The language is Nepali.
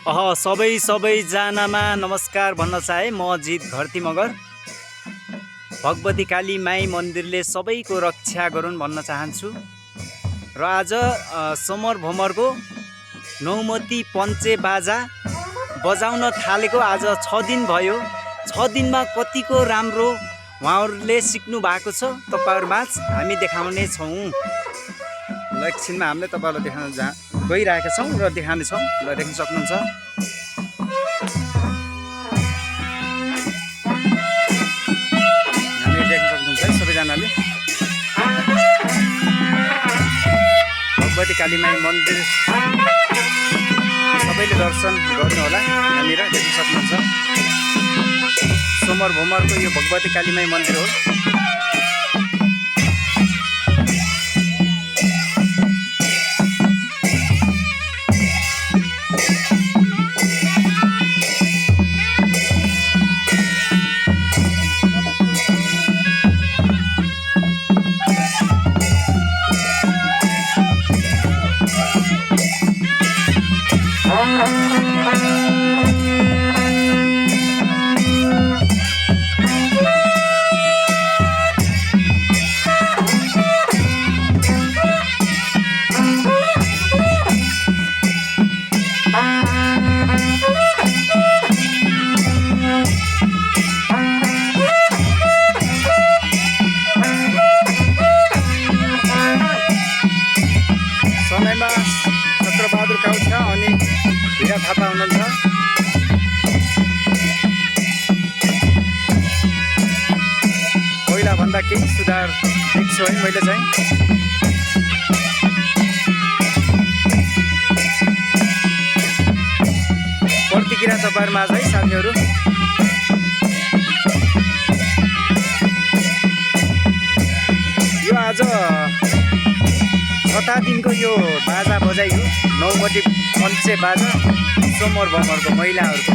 सबैजनामा नमस्कार भन्न चाहे। म अजित घरती मगर। भगवती काली माई मन्दिरले सबैको रक्षा गरून् भन्न चाहन्छु। र आज समर भमरको नौमती पञ्चे बाजा बजाउन थालेको आज 6 दिन भयो। 6 दिनमा कतिको राम्रो उहाँहरूले सिक्नु भएको छ तपाईहरुमाझ हामी देखाउने छौं। ल एकछिनमा हामीले तपाईहरुलाई देखाउन गइरहेका छौं र देखाउने छौं। ल देख्न सक्नुहुन्छ। हामी देख्न सक्नुहुन्छ सबैजनाले। भगवती काली माई मन्दिर सबैले दर्शन गर्नु होला। यहाँनिर देख्न सक्नुहुन्छ समर भमरको यो भगवती काली माई मन्दिर हो। समयमा चक्रबहादुर काउछा अनि हीरा थापा हुनुहुन्छ। पहिला भन्दा केही सुधार देख्छु है मैले चाहिँ। प्रतिक्रिया तपाईहरुमा है साथीहरु। यो आज 6 दिनको यो बाजा बजाइ हो। नौमती पञ्चे बाजा समर भमरको महिलाहरुको।